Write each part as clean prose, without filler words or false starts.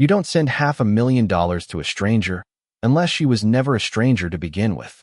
You don't send $500,000 to a stranger unless she was never a stranger to begin with.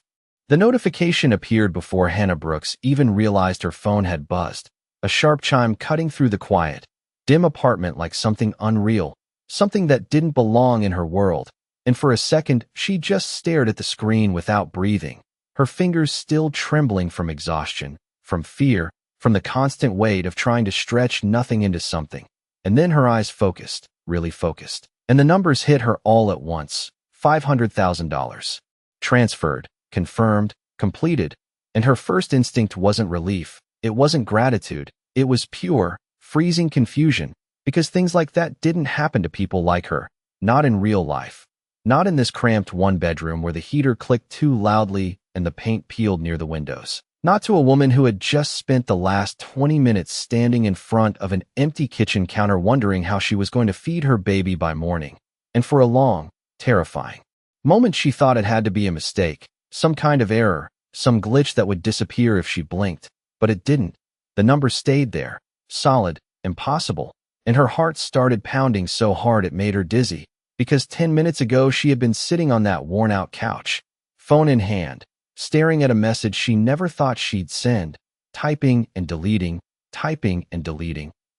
The notification appeared before Hannah Brooks even realized her phone had buzzed, a sharp chime cutting through the quiet, dim apartment like something unreal, something that didn't belong in her world. And for a second, she just stared at the screen without breathing, her fingers still trembling from exhaustion, from fear, from the constant weight of trying to stretch nothing into something. And then her eyes focused, really focused. And the numbers hit her all at once. $500,000. Transferred, confirmed, completed. And her first instinct wasn't relief. It wasn't gratitude. It was pure, freezing confusion, because things like that didn't happen to people like her. Not in real life. Not in this cramped one-bedroom where the heater clicked too loudly and the paint peeled near the windows. Not to a woman who had just spent the last 20 minutes standing in front of an empty kitchen counter wondering how she was going to feed her baby by morning. And for a long, terrifying moment she thought it had to be a mistake, some kind of error, some glitch that would disappear if she blinked. But it didn't. The number stayed there, solid, impossible, and her heart started pounding so hard it made her dizzy, because 10 minutes ago she had been sitting on that worn-out couch, phone in hand, staring at a message she never thought she'd send, typing and deleting,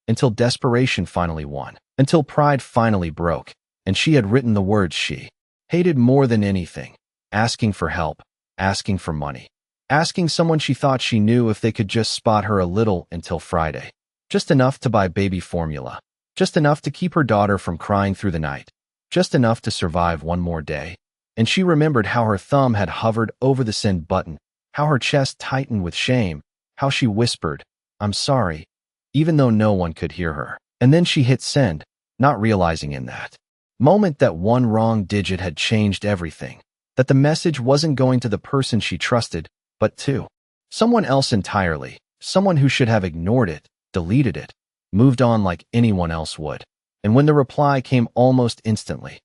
until desperation finally won, until pride finally broke, and she had written the words she hated more than anything, asking for help, asking for money, asking someone she thought she knew if they could just spot her a little until Friday. Just enough to buy baby formula, just enough to keep her daughter from crying through the night, just enough to survive one more day. And she remembered how her thumb had hovered over the send button, how her chest tightened with shame, how she whispered, "I'm sorry," even though no one could hear her. And then she hit send, not realizing in that moment that one wrong digit had changed everything, that the message wasn't going to the person she trusted, but to someone else entirely, someone who should have ignored it, deleted it, moved on like anyone else would. And when the reply came almost instantly,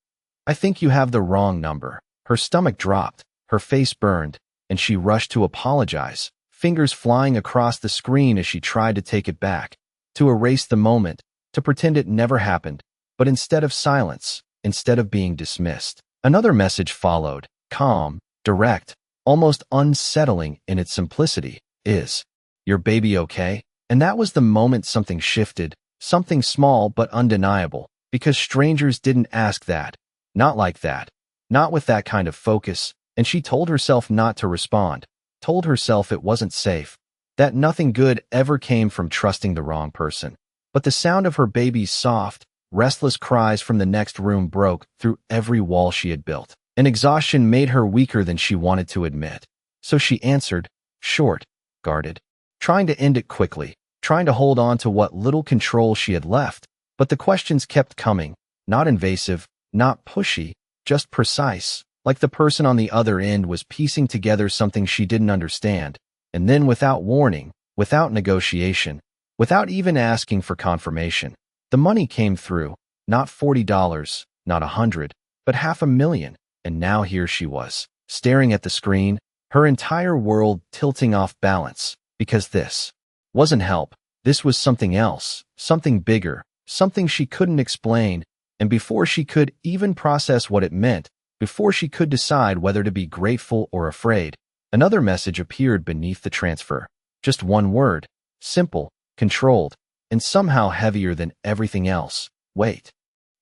"I think you have the wrong number," her stomach dropped, her face burned, and she rushed to apologize, fingers flying across the screen as she tried to take it back, to erase the moment, to pretend it never happened. But instead of silence, instead of being dismissed, another message followed, calm, direct, almost unsettling in its simplicity. "Is your baby okay?" And that was the moment something shifted, something small but undeniable, because strangers didn't ask that. Not like that. Not with that kind of focus, and she told herself not to respond, told herself it wasn't safe, that nothing good ever came from trusting the wrong person. But the sound of her baby's soft, restless cries from the next room broke through every wall she had built, and exhaustion made her weaker than she wanted to admit. So she answered, short, guarded, trying to end it quickly, trying to hold on to what little control she had left. But the questions kept coming, not invasive, not pushy, just precise, like the person on the other end was piecing together something she didn't understand. And then without warning, without negotiation, without even asking for confirmation, the money came through, not $40, not $100, but $500,000. And now here she was, staring at the screen, her entire world tilting off balance, because this wasn't help. This was something else, something bigger, something she couldn't explain. And before she could even process what it meant, before she could decide whether to be grateful or afraid, another message appeared beneath the transfer. Just one word, simple, controlled, and somehow heavier than everything else. Wait.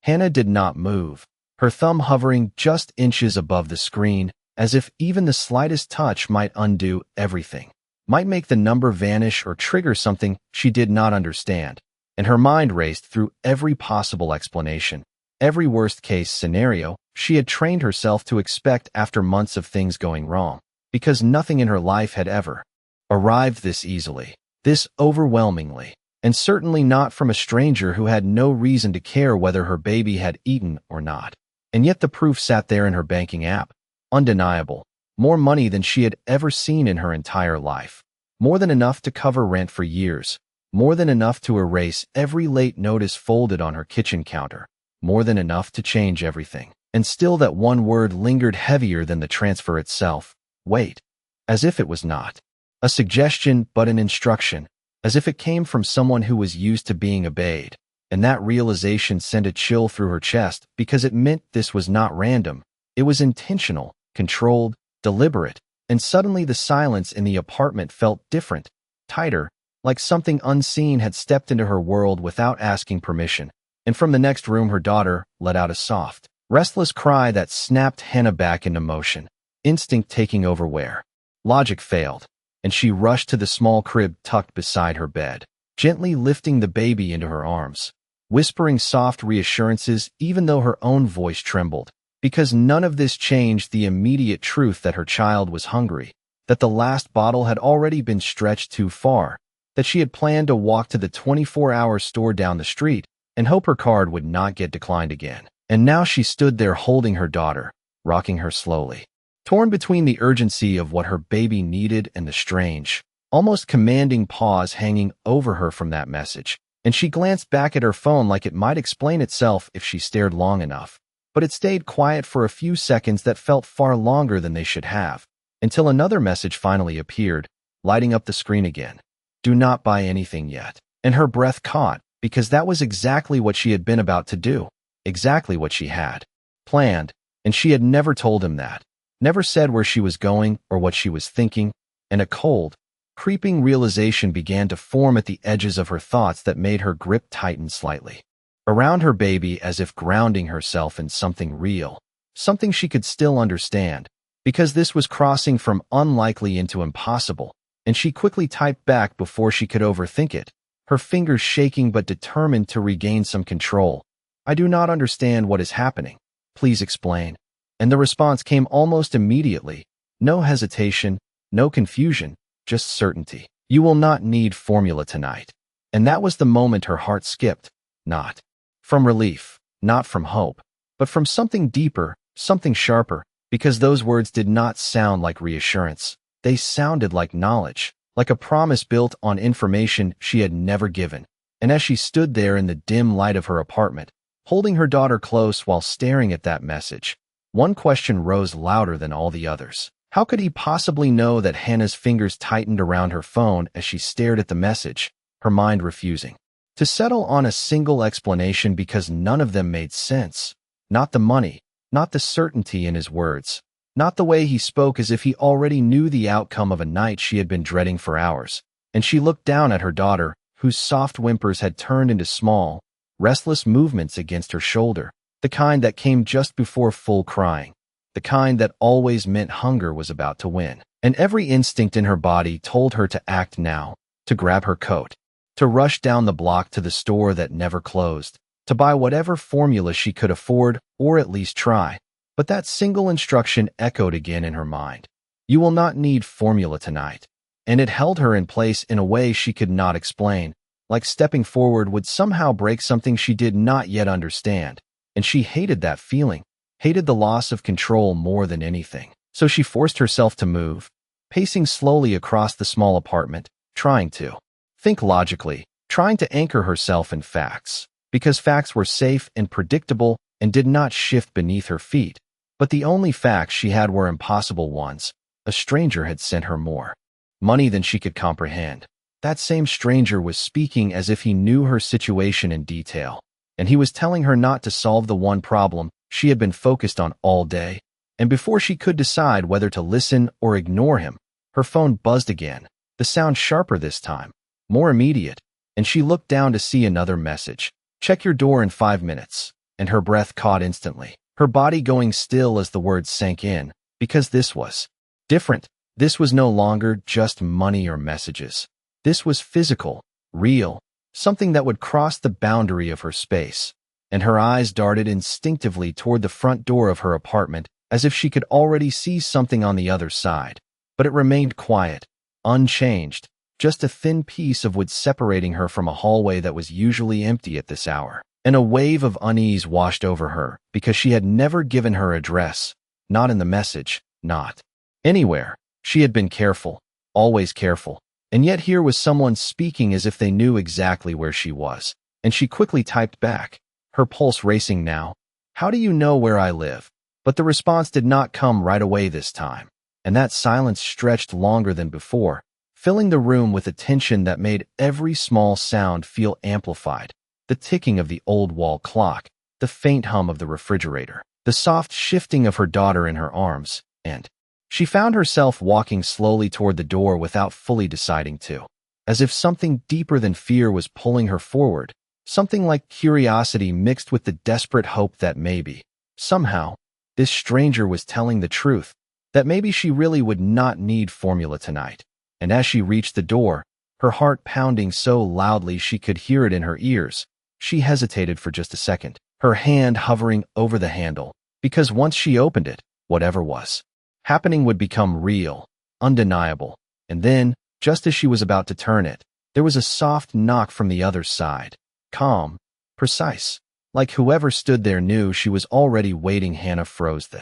Hannah did not move, her thumb hovering just inches above the screen, as if even the slightest touch might undo everything, might make the number vanish or trigger something she did not understand. And her mind raced through every possible explanation, every worst-case scenario she had trained herself to expect after months of things going wrong, because nothing in her life had ever arrived this easily, this overwhelmingly, and certainly not from a stranger who had no reason to care whether her baby had eaten or not. And yet the proof sat there in her banking app, undeniable, more money than she had ever seen in her entire life, more than enough to cover rent for years, more than enough to erase every late notice folded on her kitchen counter, more than enough to change everything. And still that one word lingered heavier than the transfer itself. Wait. As if it was not a suggestion but an instruction, as if it came from someone who was used to being obeyed. and that realization sent a chill through her chest because it meant this was not random. It was intentional, controlled, deliberate, and suddenly the silence in the apartment felt different, tighter, like something unseen had stepped into her world without asking permission. And from the next room her daughter let out a soft, restless cry that snapped Hannah back into motion, instinct taking over where logic failed, and she rushed to the small crib tucked beside her bed, gently lifting the baby into her arms, whispering soft reassurances even though her own voice trembled, because none of this changed the immediate truth that her child was hungry, that the last bottle had already been stretched too far, that she had planned to walk to the 24-hour store down the street and hope her card would not get declined again. And now she stood there holding her daughter, rocking her slowly, torn between the urgency of what her baby needed and the strange, almost commanding pause hanging over her from that message. And she glanced back at her phone like it might explain itself if she stared long enough. But it stayed quiet for a few seconds that felt far longer than they should have, until another message finally appeared, lighting up the screen again. Do not buy anything yet. And her breath caught, because that was exactly what she had been about to do, exactly what she had planned, and she had never told him that, never said where she was going or what she was thinking, and a cold, creeping realization began to form at the edges of her thoughts that made her grip tighten slightly around her baby, as if grounding herself in something real, something she could still understand, because this was crossing from unlikely into impossible, and she quickly typed back before she could overthink it, her fingers shaking but determined to regain some control. I do not understand what is happening. Please explain. And the response came almost immediately. No hesitation, no confusion, just certainty. You will not need formula tonight. And that was the moment her heart skipped, not from relief, not from hope, but from something deeper, something sharper, because those words did not sound like reassurance. They sounded like knowledge, like a promise built on information she had never given. And as she stood there in the dim light of her apartment, holding her daughter close while staring at that message, one question rose louder than all the others. How could he possibly know that Hannah's fingers tightened around her phone as she stared at the message, her mind refusing to settle on a single explanation because none of them made sense? Not the money, not the certainty in his words, not the way he spoke as if he already knew the outcome of a night she had been dreading for hours. And she looked down at her daughter, whose soft whimpers had turned into small, restless movements against her shoulder, the kind that came just before full crying, the kind that always meant hunger was about to win. And every instinct in her body told her to act now, to grab her coat, to rush down the block to the store that never closed, to buy whatever formula she could afford or at least try. But that single instruction echoed again in her mind. You will not need formula tonight. And it held her in place in a way she could not explain, like stepping forward would somehow break something she did not yet understand. And she hated that feeling, hated the loss of control more than anything. So she forced herself to move, pacing slowly across the small apartment, trying to think logically, trying to anchor herself in facts, because facts were safe and predictable and did not shift beneath her feet. But the only facts she had were impossible ones. A stranger had sent her more money than she could comprehend. That same stranger was speaking as if he knew her situation in detail, and he was telling her not to solve the one problem she had been focused on all day. And before she could decide whether to listen or ignore him, her phone buzzed again, the sound sharper this time, more immediate, and she looked down to see another message. Check your door in 5 minutes. And her breath caught instantly, her body going still as the words sank in, because this was different. This was no longer just money or messages. This was physical, real, something that would cross the boundary of her space. And her eyes darted instinctively toward the front door of her apartment, as if she could already see something on the other side. But it remained quiet, unchanged, just a thin piece of wood separating her from a hallway that was usually empty at this hour. And a wave of unease washed over her, because she had never given her address, not in the message, not anywhere. She had been careful, always careful, and yet here was someone speaking as if they knew exactly where she was. And she quickly typed back, her pulse racing now. How do you know where I live? But the response did not come right away this time, and that silence stretched longer than before, filling the room with a tension that made every small sound feel amplified. the ticking of the old wall clock, the faint hum of the refrigerator, the soft shifting of her daughter in her arms, and she found herself walking slowly toward the door without fully deciding to, as if something deeper than fear was pulling her forward, something like curiosity mixed with the desperate hope that maybe, somehow, this stranger was telling the truth, that maybe she really would not need formula tonight. And as she reached the door, her heart pounding so loudly she could hear it in her ears, she hesitated for just a second, her hand hovering over the handle, because once she opened it, whatever was happening would become real, undeniable. And then, just as she was about to turn it, there was a soft knock from the other side, calm, precise, like whoever stood there knew she was already waiting. Hannah froze the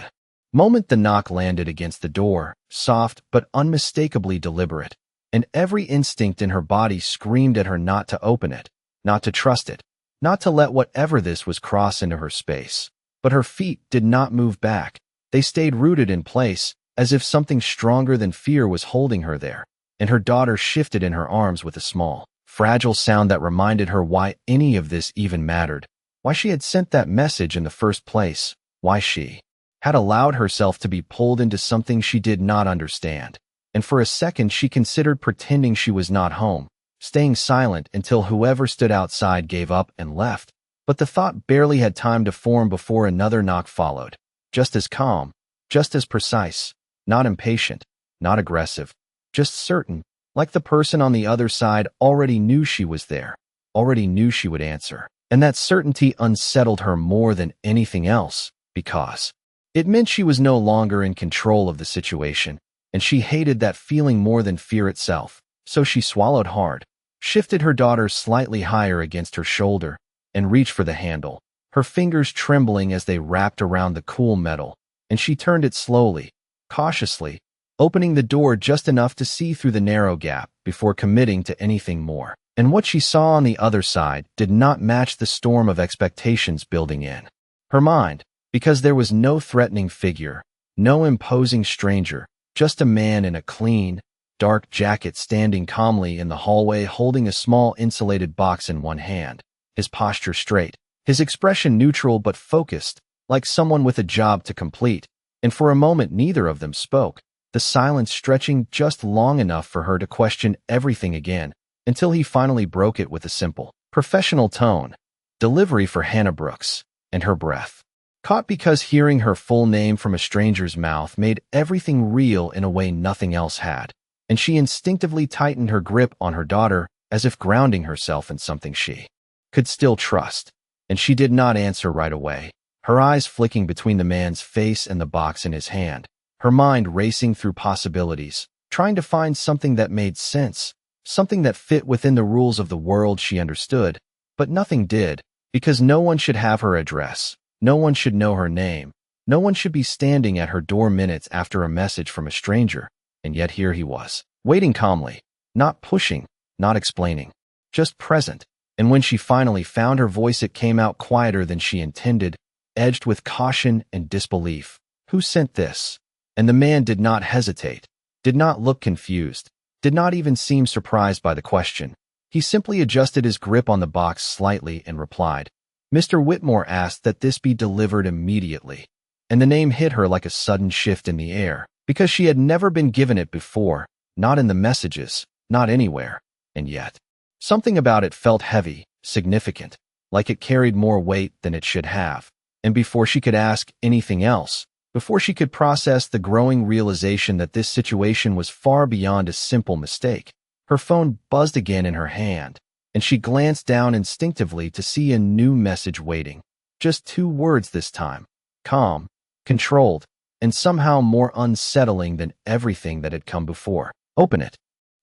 moment the knock landed against the door, soft but unmistakably deliberate, and every instinct in her body screamed at her not to open it, not to trust it, not to let whatever this was cross into her space. But her feet did not move back. They stayed rooted in place, as if something stronger than fear was holding her there, and her daughter shifted in her arms with a small, fragile sound that reminded her why any of this even mattered, why she had sent that message in the first place, why she had allowed herself to be pulled into something she did not understand. And for a second she considered pretending she was not home, staying silent until whoever stood outside gave up and left. But the thought barely had time to form before another knock followed, just as calm, just as precise, not impatient, not aggressive, just certain, like the person on the other side already knew she was there, already knew she would answer. And that certainty unsettled her more than anything else, because it meant she was no longer in control of the situation, and she hated that feeling more than fear itself. So she swallowed hard, shifted her daughter slightly higher against her shoulder, and reached for the handle, her fingers trembling as they wrapped around the cool metal, and she turned it slowly, cautiously, opening the door just enough to see through the narrow gap before committing to anything more. And what she saw on the other side did not match the storm of expectations building in her mind, because there was no threatening figure, no imposing stranger, just a man in a clean, dark jacket standing calmly in the hallway holding a small insulated box in one hand, his posture straight, his expression neutral but focused, like someone with a job to complete. And for a moment neither of them spoke, the silence stretching just long enough for her to question everything again, until he finally broke it with a simple, professional tone, delivery for Hannah Brooks, and her breath caught because hearing her full name from a stranger's mouth made everything real in a way nothing else had, and she instinctively tightened her grip on her daughter as if grounding herself in something she could still trust. And she did not answer right away, her eyes flicking between the man's face and the box in his hand, her mind racing through possibilities, trying to find something that made sense, something that fit within the rules of the world she understood. But nothing did, because no one should have her address, no one should know her name, no one should be standing at her door minutes after a message from a stranger. And yet here he was, waiting calmly, not pushing, not explaining, just present. And when she finally found her voice, it came out quieter than she intended, edged with caution and disbelief. "Who sent this?" And the man did not hesitate, did not look confused, did not even seem surprised by the question. He simply adjusted his grip on the box slightly and replied, "Mr. Whitmore asked that this be delivered immediately." And the name hit her like a sudden shift in the air, because she had never been given it before, not in the messages, not anywhere. And yet, something about it felt heavy, significant, like it carried more weight than it should have. And before she could ask anything else, before she could process the growing realization that this situation was far beyond a simple mistake, her phone buzzed again in her hand, and she glanced down instinctively to see a new message waiting. Just 2 words this time, calm, controlled, and somehow more unsettling than everything that had come before. "Open it."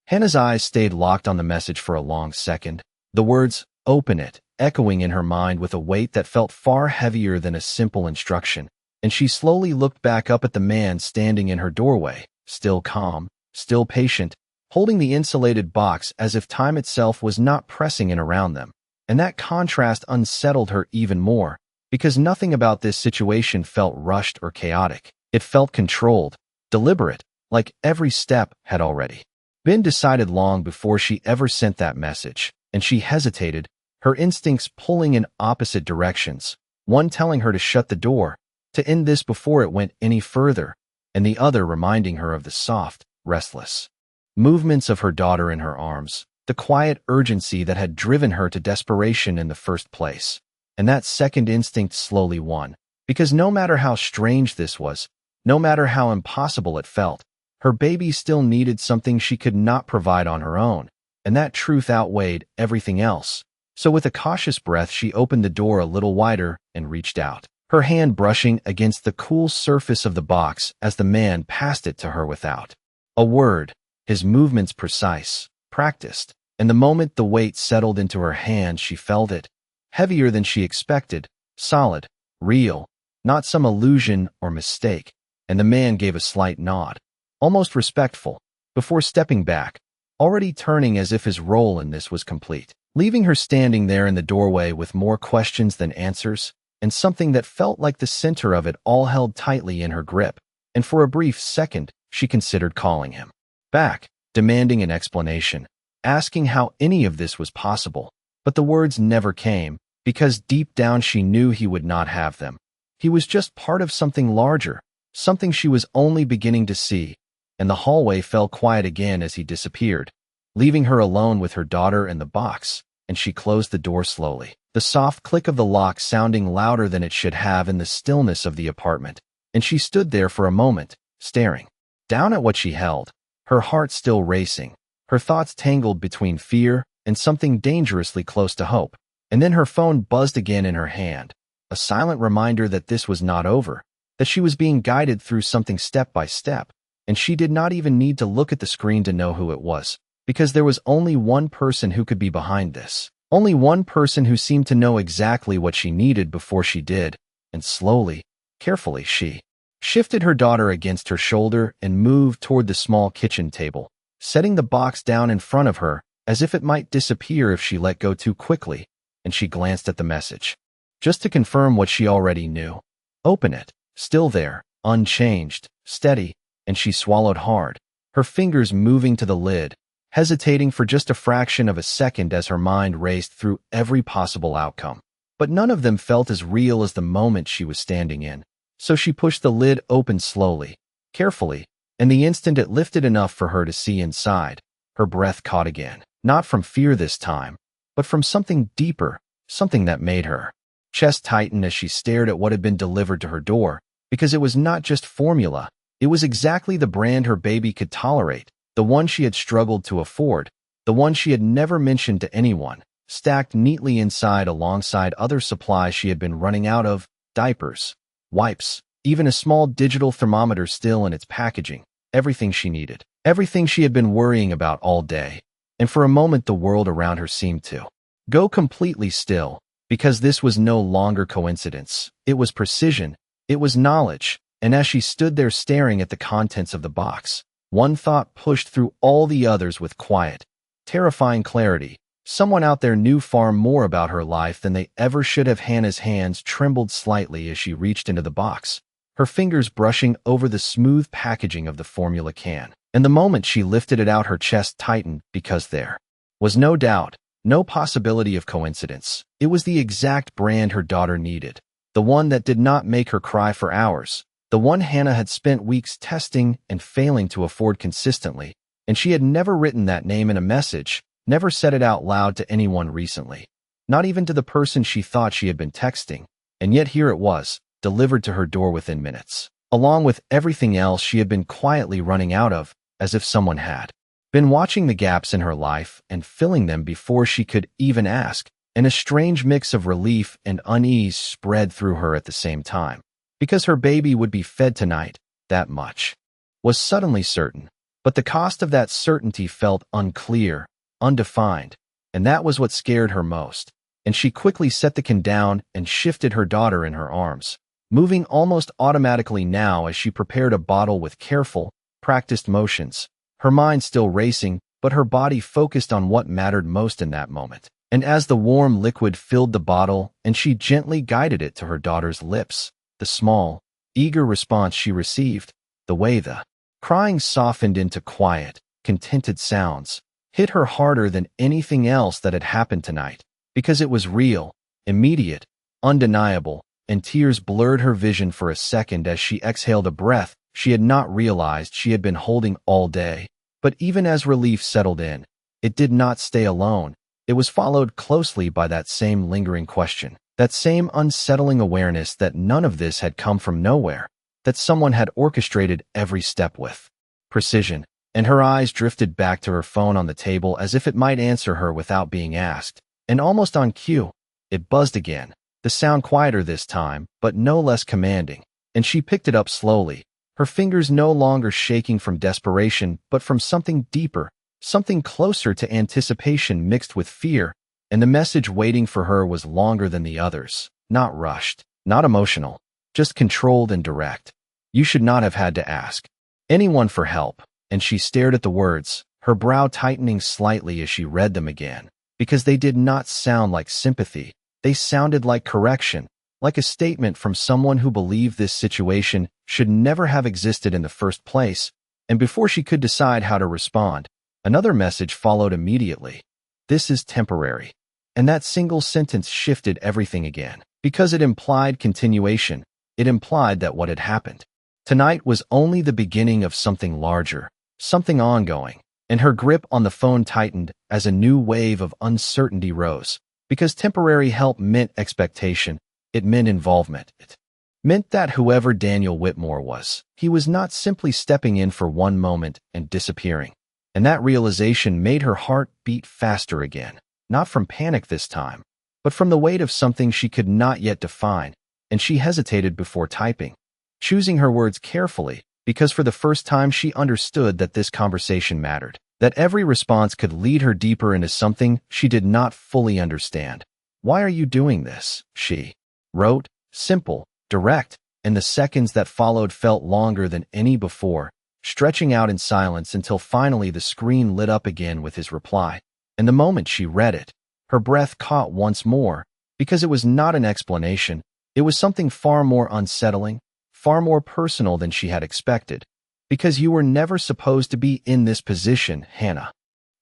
Hannah's eyes stayed locked on the message for a long second, the words, "open it," echoing in her mind with a weight that felt far heavier than a simple instruction. And she slowly looked back up at the man standing in her doorway, still calm, still patient, holding the insulated box as if time itself was not pressing in around them. And that contrast unsettled her even more, because nothing about this situation felt rushed or chaotic. It felt controlled, deliberate, like every step had already been decided long before she ever sent that message. And she hesitated, her instincts pulling in opposite directions, one telling her to shut the door, to end this before it went any further, and the other reminding her of the soft, restless movements of her daughter in her arms, the quiet urgency that had driven her to desperation in the first place. And that second instinct slowly won, because no matter how strange this was, no matter how impossible it felt, her baby still needed something she could not provide on her own, and that truth outweighed everything else. So with a cautious breath, she opened the door a little wider and reached out, her hand brushing against the cool surface of the box as the man passed it to her without a word, his movements precise, practiced, and the moment the weight settled into her hand, she felt it, heavier than she expected, solid, real, not some illusion or mistake, and the man gave a slight nod, almost respectful, before stepping back, already turning as if his role in this was complete, leaving her standing there in the doorway with more questions than answers, and something that felt like the center of it all held tightly in her grip, and for a brief second, she considered calling him back, demanding an explanation, asking how any of this was possible, but the words never came, because deep down she knew he would not have them. He was just part of something larger, something she was only beginning to see, and the hallway fell quiet again as he disappeared, leaving her alone with her daughter and the box, and she closed the door slowly, the soft click of the lock sounding louder than it should have in the stillness of the apartment, and she stood there for a moment, staring down at what she held, her heart still racing, her thoughts tangled between fear and something dangerously close to hope. And then her phone buzzed again in her hand, a silent reminder that this was not over, that she was being guided through something step by step, and she did not even need to look at the screen to know who it was, because there was only one person who could be behind this, only one person who seemed to know exactly what she needed before she did, and slowly, carefully she shifted her daughter against her shoulder and moved toward the small kitchen table, setting the box down in front of her as if it might disappear if she let go too quickly, and she glanced at the message, just to confirm what she already knew. Open it, still there, unchanged, steady, and she swallowed hard, her fingers moving to the lid, hesitating for just a fraction of a second as her mind raced through every possible outcome. But none of them felt as real as the moment she was standing in. So she pushed the lid open slowly, carefully, and the instant it lifted enough for her to see inside, her breath caught again, not from fear this time, but from something deeper, something that made her chest tighten as she stared at what had been delivered to her door, because it was not just formula, it was exactly the brand her baby could tolerate, the one she had struggled to afford, the one she had never mentioned to anyone, stacked neatly inside alongside other supplies she had been running out of, diapers, wipes, even a small digital thermometer still in its packaging, everything she needed, everything she had been worrying about all day. And for a moment the world around her seemed to go completely still, because this was no longer coincidence, it was precision, it was knowledge, and as she stood there staring at the contents of the box, one thought pushed through all the others with quiet, terrifying clarity. Someone out there knew far more about her life than they ever should have. Hannah's hands trembled slightly as she reached into the box, her fingers brushing over the smooth packaging of the formula can. And the moment she lifted it out, her chest tightened, because there was no doubt, no possibility of coincidence. It was the exact brand her daughter needed, the one that did not make her cry for hours, the one Hannah had spent weeks testing and failing to afford consistently, and she had never written that name in a message, never said it out loud to anyone recently, not even to the person she thought she had been texting, and yet here it was, delivered to her door within minutes, along with everything else she had been quietly running out of, as if someone had been watching the gaps in her life and filling them before she could even ask, and a strange mix of relief and unease spread through her at the same time, because her baby would be fed tonight, that much was suddenly certain, but the cost of that certainty felt unclear, undefined, and that was what scared her most, and she quickly set the can down and shifted her daughter in her arms, moving almost automatically now as she prepared a bottle with careful, practiced motions, her mind still racing, but her body focused on what mattered most in that moment. And as the warm liquid filled the bottle and she gently guided it to her daughter's lips, the small, eager response she received, the way the crying softened into quiet, contented sounds, hit her harder than anything else that had happened tonight, because it was real, immediate, undeniable, and tears blurred her vision for a second as she exhaled a breath she had not realized she had been holding all day. But even as relief settled in, it did not stay alone. It was followed closely by that same lingering question, that same unsettling awareness that none of this had come from nowhere, that someone had orchestrated every step with precision, and her eyes drifted back to her phone on the table as if it might answer her without being asked. And almost on cue, it buzzed again, the sound quieter this time, but no less commanding, and she picked it up slowly, her fingers no longer shaking from desperation but from something deeper, something closer to anticipation mixed with fear, and the message waiting for her was longer than the others, not rushed, not emotional, just controlled and direct. You should not have had to ask anyone for help, and she stared at the words, her brow tightening slightly as she read them again, because they did not sound like sympathy, they sounded like correction, like a statement from someone who believed this situation should never have existed in the first place. And before she could decide how to respond, another message followed immediately. This is temporary. And that single sentence shifted everything again, because it implied continuation. It implied that what had happened tonight was only the beginning of something larger, something ongoing, and her grip on the phone tightened as a new wave of uncertainty rose. Because temporary help meant expectation, it meant involvement. It meant that whoever Daniel Whitmore was, he was not simply stepping in for one moment and disappearing. And that realization made her heart beat faster again, not from panic this time, but from the weight of something she could not yet define, and she hesitated before typing, choosing her words carefully, because for the first time she understood that this conversation mattered, that every response could lead her deeper into something she did not fully understand. Why are you doing this? She wrote, simple, direct, and the seconds that followed felt longer than any before, stretching out in silence until finally the screen lit up again with his reply. And the moment she read it, her breath caught once more, because it was not an explanation, it was something far more unsettling, far more personal than she had expected. Because you were never supposed to be in this position, Hannah.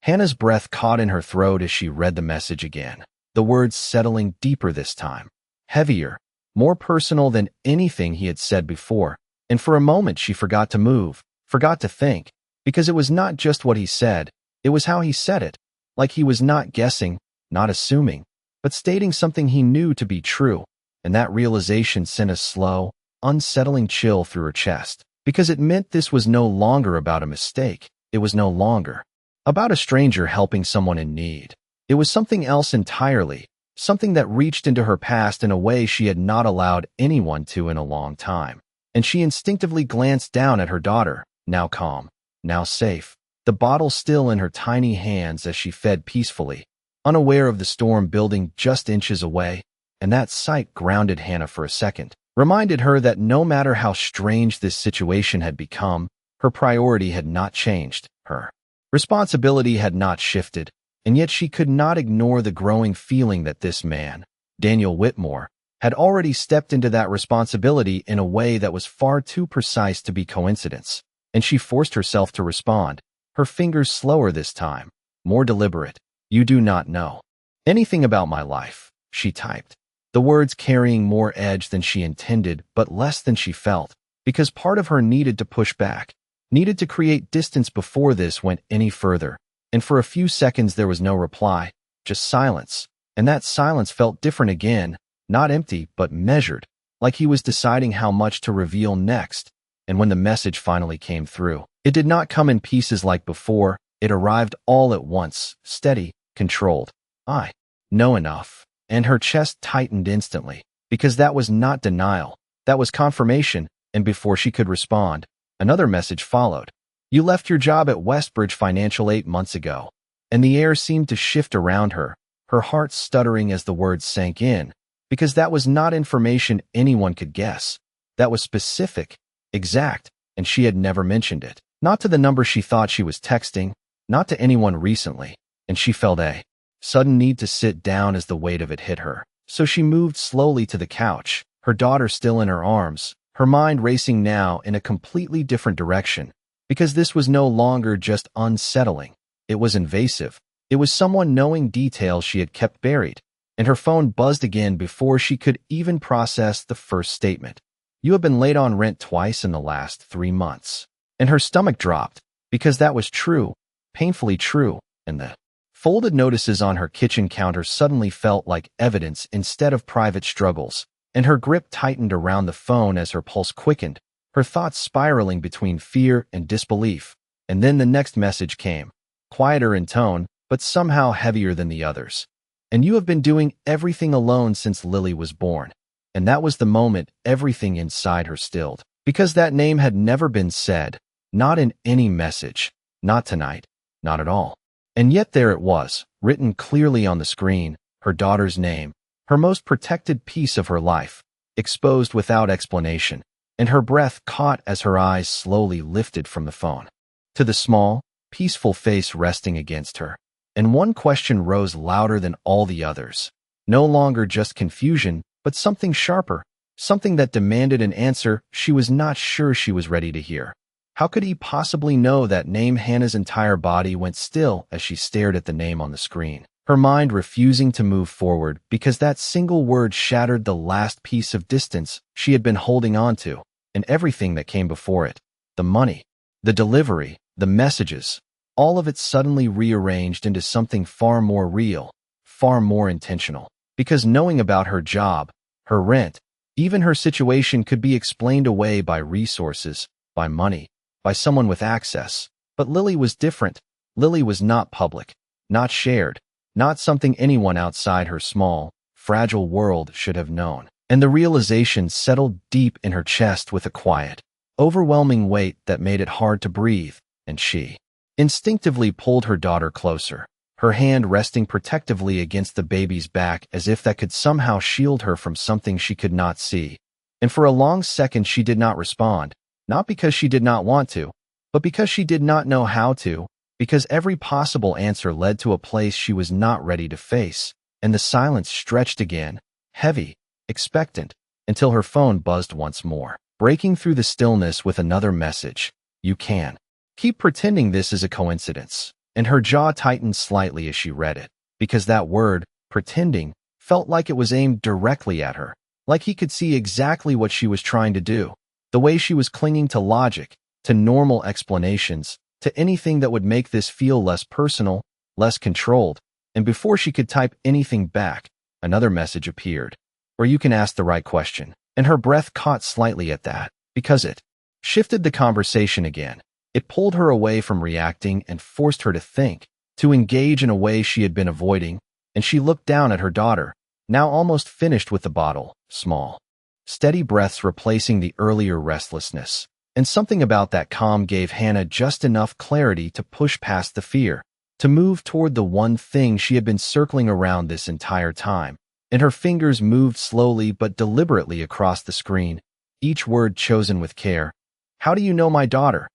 Hannah's breath caught in her throat as she read the message again, the words settling deeper this time, heavier, more personal than anything he had said before, and for a moment she forgot to move, forgot to think, because it was not just what he said, it was how he said it, like he was not guessing, not assuming, but stating something he knew to be true, and that realization sent a slow, unsettling chill through her chest. Because it meant this was no longer about a mistake. It was no longer about a stranger helping someone in need. It was something else entirely, something that reached into her past in a way she had not allowed anyone to in a long time. And she instinctively glanced down at her daughter, now calm, now safe, the bottle still in her tiny hands as she fed peacefully, unaware of the storm building just inches away. And that sight grounded Hannah for a second. Reminded her that no matter how strange this situation had become, her priority had not changed, her responsibility had not shifted, and yet she could not ignore the growing feeling that this man, Daniel Whitmore, had already stepped into that responsibility in a way that was far too precise to be coincidence, and she forced herself to respond, her fingers slower this time, more deliberate. You do not know anything about my life, she typed. The words carrying more edge than she intended, but less than she felt, because part of her needed to push back, needed to create distance before this went any further. And for a few seconds there was no reply, just silence. And that silence felt different again, not empty, but measured, like he was deciding how much to reveal next. And when the message finally came through, it did not come in pieces like before, it arrived all at once, steady, controlled. I know enough. And her chest tightened instantly, because that was not denial, that was confirmation, and before she could respond, another message followed. You left your job at Westbridge Financial 8 months ago, and the air seemed to shift around her heart stuttering as the words sank in, because that was not information anyone could guess. That was specific, exact, and she had never mentioned it. Not to the number she thought she was texting, not to anyone recently, and she felt a sudden need to sit down as the weight of it hit her. So she moved slowly to the couch, her daughter still in her arms, her mind racing now in a completely different direction, because this was no longer just unsettling. It was invasive. It was someone knowing details she had kept buried, and her phone buzzed again before she could even process the first statement. You have been late on rent twice in the last 3 months. And her stomach dropped, because that was true, painfully true, and the folded notices on her kitchen counter suddenly felt like evidence instead of private struggles, and her grip tightened around the phone as her pulse quickened, her thoughts spiraling between fear and disbelief. And then the next message came, quieter in tone, but somehow heavier than the others. And you have been doing everything alone since Lily was born. And that was the moment everything inside her stilled, because that name had never been said, not in any message, not tonight, not at all. And yet there it was, written clearly on the screen, her daughter's name, her most protected piece of her life, exposed without explanation, and her breath caught as her eyes slowly lifted from the phone to the small, peaceful face resting against her. And one question rose louder than all the others. No longer just confusion, but something sharper, something that demanded an answer she was not sure she was ready to hear. How could he possibly know that name? Hannah's entire body went still as she stared at the name on the screen, her mind refusing to move forward because that single word shattered the last piece of distance she had been holding on to, and everything that came before it. The money, the delivery, the messages, all of it suddenly rearranged into something far more real, far more intentional. Because knowing about her job, her rent, even her situation could be explained away by resources, by money, by someone with access. But Lily was different. Lily was not public, not shared, not something anyone outside her small, fragile world should have known. And the realization settled deep in her chest with a quiet, overwhelming weight that made it hard to breathe, and she instinctively pulled her daughter closer, her hand resting protectively against the baby's back as if that could somehow shield her from something she could not see. And for a long second she did not respond, not because she did not want to, but because she did not know how to, because every possible answer led to a place she was not ready to face. And the silence stretched again, heavy, expectant, until her phone buzzed once more, breaking through the stillness with another message. You can keep pretending this is a coincidence. And her jaw tightened slightly as she read it, because that word, pretending, felt like it was aimed directly at her, like he could see exactly what she was trying to do, the way she was clinging to logic, to normal explanations, to anything that would make this feel less personal, less controlled. And before she could type anything back, another message appeared, where you can ask the right question. And her breath caught slightly at that, because it shifted the conversation again. It pulled her away from reacting and forced her to think, to engage in a way she had been avoiding, and she looked down at her daughter, now almost finished with the bottle, small, steady breaths replacing the earlier restlessness. And something about that calm gave Hannah just enough clarity to push past the fear, to move toward the one thing she had been circling around this entire time. And her fingers moved slowly but deliberately across the screen, each word chosen with care. How do you know my daughter?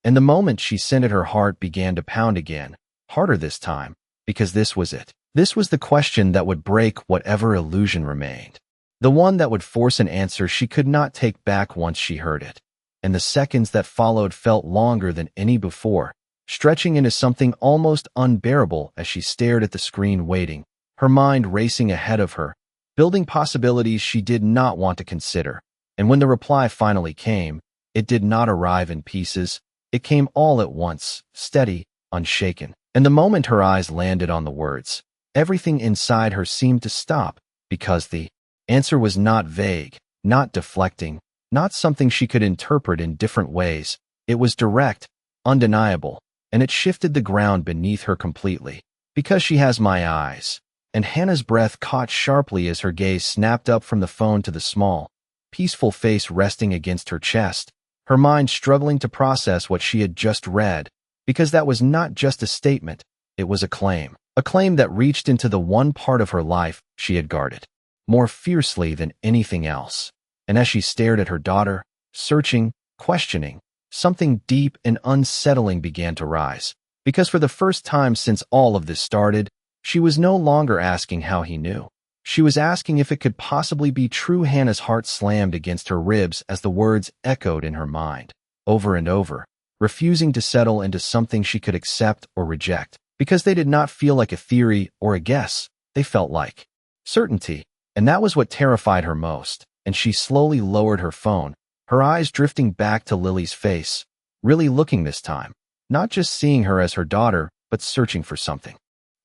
And the moment she sent it, her heart began to pound again, harder this time, because this was it. This was the question that would break whatever illusion remained. The one that would force an answer she could not take back once she heard it. And the seconds that followed felt longer than any before, stretching into something almost unbearable as she stared at the screen waiting, her mind racing ahead of her, building possibilities she did not want to consider. And when the reply finally came, it did not arrive in pieces. It came all at once, steady, unshaken. And the moment her eyes landed on the words, everything inside her seemed to stop, because the answer was not vague, not deflecting, not something she could interpret in different ways. It was direct, undeniable, and it shifted the ground beneath her completely. Because she has my eyes. And Hannah's breath caught sharply as her gaze snapped up from the phone to the small, peaceful face resting against her chest, her mind struggling to process what she had just read, because that was not just a statement, it was a claim that reached into the one part of her life she had guarded more fiercely than anything else. And as she stared at her daughter, searching, questioning, something deep and unsettling began to rise, because for the first time since all of this started, she was no longer asking how he knew. She was asking if it could possibly be true. Hannah's heart slammed against her ribs as the words echoed in her mind, over and over, refusing to settle into something she could accept or reject, because they did not feel like a theory or a guess. They felt like certainty, and that was what terrified her most. And she slowly lowered her phone, her eyes drifting back to Lily's face, really looking this time, not just seeing her as her daughter, but searching for something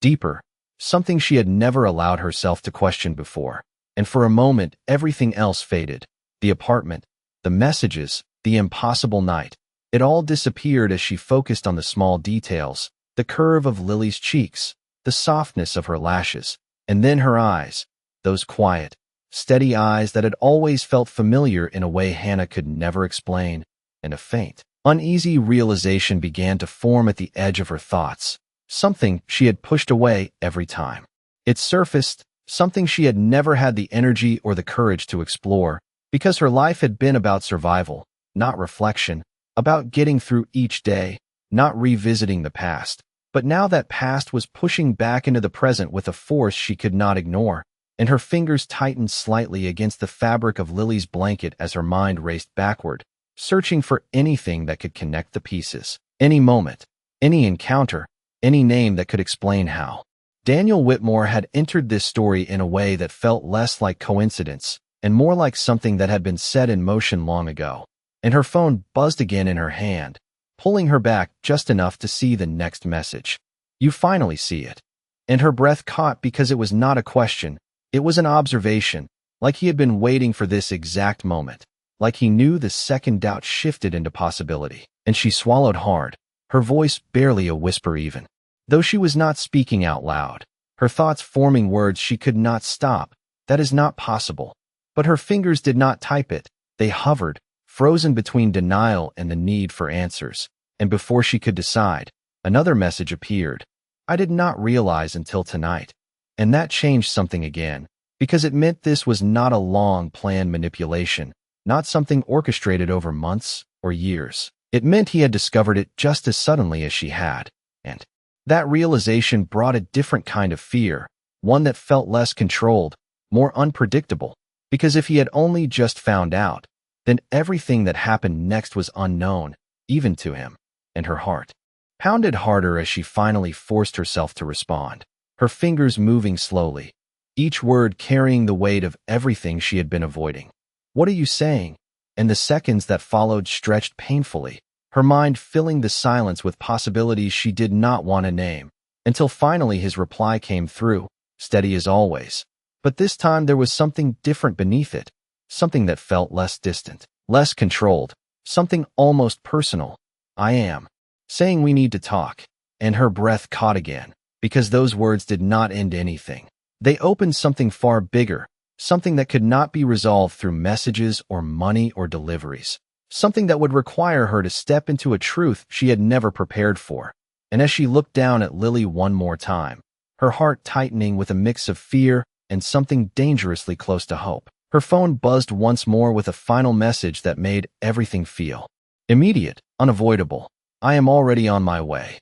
deeper, something she had never allowed herself to question before. And for a moment, everything else faded. The apartment, the messages, the impossible night. It all disappeared as she focused on the small details, the curve of Lily's cheeks, the softness of her lashes, and then her eyes, those quiet, steady eyes that had always felt familiar in a way Hannah could never explain, and a faint, uneasy realization began to form at the edge of her thoughts, something she had pushed away every time. It surfaced, something she had never had the energy or the courage to explore, because her life had been about survival, not reflection, about getting through each day, not revisiting the past. But now that past was pushing back into the present with a force she could not ignore, and her fingers tightened slightly against the fabric of Lily's blanket as her mind raced backward, searching for anything that could connect the pieces, any moment, any encounter, any name that could explain how. Daniel Whitmore had entered this story in a way that felt less like coincidence and more like something that had been set in motion long ago. And her phone buzzed again in her hand, pulling her back just enough to see the next message. You finally see it. And her breath caught because it was not a question. It was an observation, like he had been waiting for this exact moment, like he knew the second doubt shifted into possibility. And she swallowed hard, her voice barely a whisper even. Though she was not speaking out loud, her thoughts forming words she could not stop. That is not possible. But her fingers did not type it. They hovered, frozen between denial and the need for answers. And before she could decide, another message appeared. I did not realize until tonight. And that changed something again, because it meant this was not a long, planned manipulation, not something orchestrated over months or years. It meant he had discovered it just as suddenly as she had. And that realization brought a different kind of fear, one that felt less controlled, more unpredictable, because if he had only just found out, then everything that happened next was unknown, even to him. And her heart pounded harder as she finally forced herself to respond, her fingers moving slowly, each word carrying the weight of everything she had been avoiding. What are you saying? And the seconds that followed stretched painfully, her mind filling the silence with possibilities she did not want to name, until finally his reply came through, steady as always. But this time there was something different beneath it, something that felt less distant, less controlled, something almost personal. I am saying we need to talk. And her breath caught again, because those words did not end anything. They opened something far bigger, something that could not be resolved through messages or money or deliveries, something that would require her to step into a truth she had never prepared for. And as she looked down at Lily one more time, her heart tightening with a mix of fear and something dangerously close to hope, her phone buzzed once more with a final message that made everything feel immediate, unavoidable. I am already on my way.